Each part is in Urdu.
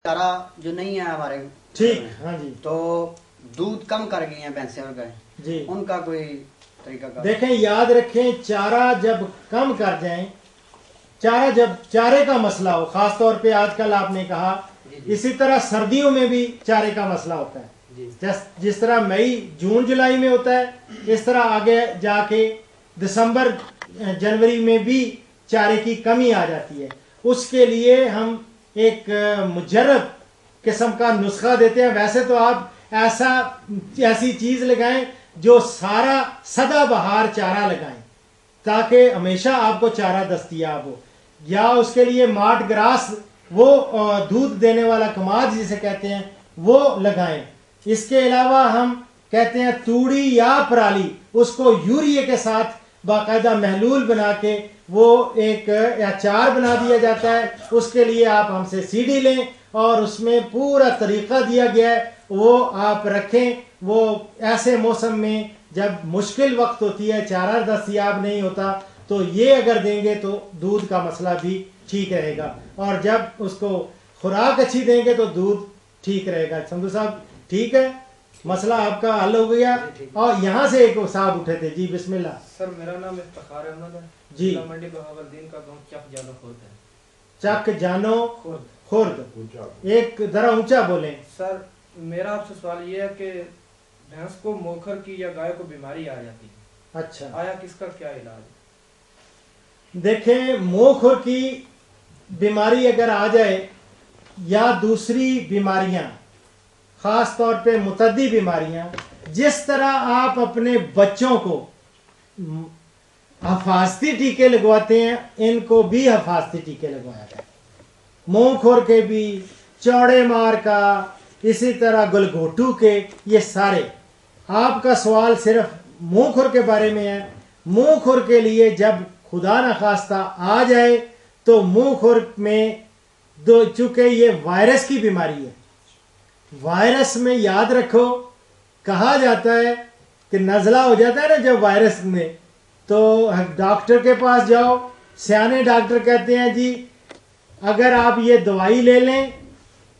چارہ جو نہیں ہے ہمارے ٹھیک، ہاں جی، تو دودھ کم کر گئی ہیں بھینسیں اور گائے جی، ان کا کوئی طریقہ کار؟ دیکھیں یاد رکھیں چارہ جب کم کر جائیں، چارہ جب چارے کا مسئلہ ہو، خاص طور پہ آج کل آپ نے کہا، اسی طرح سردیوں میں بھی چارے کا مسئلہ ہوتا ہے، جس طرح مئی جون جولائی میں ہوتا ہے، اس طرح آگے جا کے دسمبر جنوری میں بھی چارے کی کمی آ جاتی ہے۔ اس کے لیے ہم ایک مجرب قسم کا نسخہ دیتے ہیں۔ ویسے تو آپ ایسی چیز لگائیں جو سارا سدا بہار چارہ لگائیں تاکہ ہمیشہ آپ کو چارہ دستیاب ہو، یا اس کے لیے ماٹ گراس، وہ دودھ دینے والا کماد جسے کہتے ہیں، وہ لگائیں۔ اس کے علاوہ ہم کہتے ہیں توڑی یا پرالی، اس کو یوریے کے ساتھ باقاعدہ محلول بنا کے وہ ایک اچار بنا دیا جاتا ہے۔ اس کے لیے آپ ہم سے سی ڈی لیں اور اس میں پورا طریقہ دیا گیا ہے، وہ آپ رکھیں۔ وہ ایسے موسم میں جب مشکل وقت ہوتی ہے، چارہ دستیاب نہیں ہوتا، تو یہ اگر دیں گے تو دودھ کا مسئلہ بھی ٹھیک رہے گا، اور جب اس کو خوراک اچھی دیں گے تو دودھ ٹھیک رہے گا۔ سمدو صاحب ٹھیک ہے، مسئلہ آپ کا حل ہو گیا۔ اور یہاں سے ایک صاحب اٹھے تھے، جی بسم اللہ۔ سر میرا نام افتخار احمد ہے، جی، ضلع منڈی بہاولدین کا گاؤں چک جانو خورد ہے۔ چک جانو خورد، ایک ذرا اونچا بولیں۔ سر میرا آپ سے سوال یہ ہے کہ بھینس کو موکھر کی یا گائے کو بیماری آ جاتی ہے، اچھا، آیا کس کا کیا علاج ہے؟ دیکھیں موکھر کی بیماری اگر آ جائے یا دوسری بیماریاں، خاص طور پہ متعدی بیماریاں، جس طرح آپ اپنے بچوں کو حفاظتی ٹیکے لگواتے ہیں، ان کو بھی حفاظتی ٹیکے لگوایا جائے، منہ کھور کے بھی، چوڑے مار کا، اسی طرح گلگھوٹو کے، یہ سارے۔ آپ کا سوال صرف منہ کھور کے بارے میں ہے۔ منہ کھور کے لیے جب خدا نخواستہ آ جائے تو منہ کھور میں چونکہ یہ وائرس کی بیماری ہے، وائرس میں یاد رکھو کہا جاتا ہے کہ نزلہ ہو جاتا ہے نا جب وائرس میں، تو ڈاکٹر کے پاس جاؤ، سیانے ڈاکٹر کہتے ہیں جی اگر آپ یہ دوائی لے لیں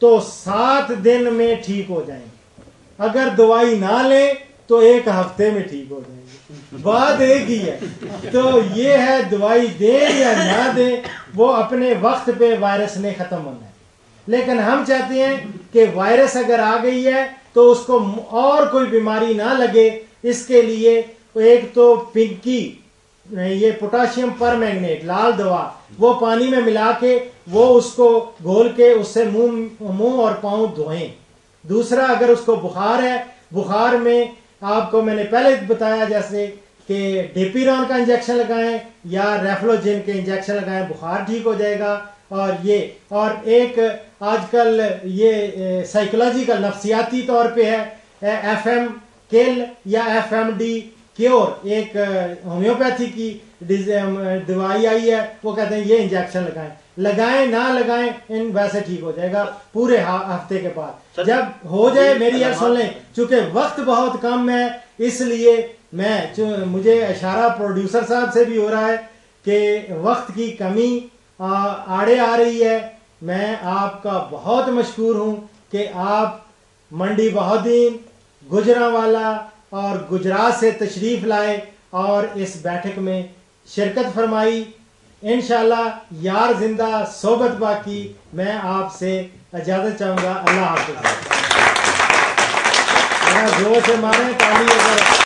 تو 7 دن میں ٹھیک ہو جائیں گے، اگر دوائی نہ لیں تو 1 ہفتے میں ٹھیک ہو جائیں گے، بات ایک ہی ہے۔ تو یہ ہے دوائی دیں یا نہ دیں، وہ اپنے وقت پہ وائرس نے ختم ہونا ہے۔ لیکن ہم چاہتے ہیں کہ وائرس اگر آ گئی ہے تو اس کو اور کوئی بیماری نہ لگے، اس کے لیے ایک تو پنکی، یہ پوٹاشیم پر مینگنیٹ لال دوا، وہ پانی میں ملا کے وہ اس کو گھول کے اس سے منہ اور پاؤں دھوئیں۔ دوسرا اگر اس کو بخار ہے، بخار میں آپ کو میں نے پہلے بتایا جیسے کہ ڈیپیرون کا انجیکشن لگائیں یا ریفلوجن کے انجیکشن لگائیں، بخار ٹھیک ہو جائے گا۔ اور ایک آج کل یہ سائیکولوجیکل نفسیاتی طور پہ ہے، ایف ایم کل یا ایف ایم ڈی کیور، ایک ہومیوپیتھی کی دوائی آئی ہے، وہ کہتے ہیں یہ انجیکشن لگائیں نہ لگائیں ان ویسے ٹھیک ہو جائے گا پورے ہفتے کے بعد۔ جب ہو جائے میری یار سن لیں، چونکہ وقت بہت کم ہے اس لیے مجھے اشارہ پروڈیوسر صاحب سے بھی ہو رہا ہے کہ وقت کی کمی آڑے آ رہی ہے۔ میں آپ کا بہت مشکور ہوں کہ آپ منڈی بہاولدین، گجرانوالا اور گجرات سے تشریف لائے اور اس بیٹھک میں شرکت فرمائی۔ انشاءاللہ یار زندہ صحبت باقی، میں آپ سے اجازت چاہوں گا۔ اللہ حافظ۔ زور سے ماریں تالی اگر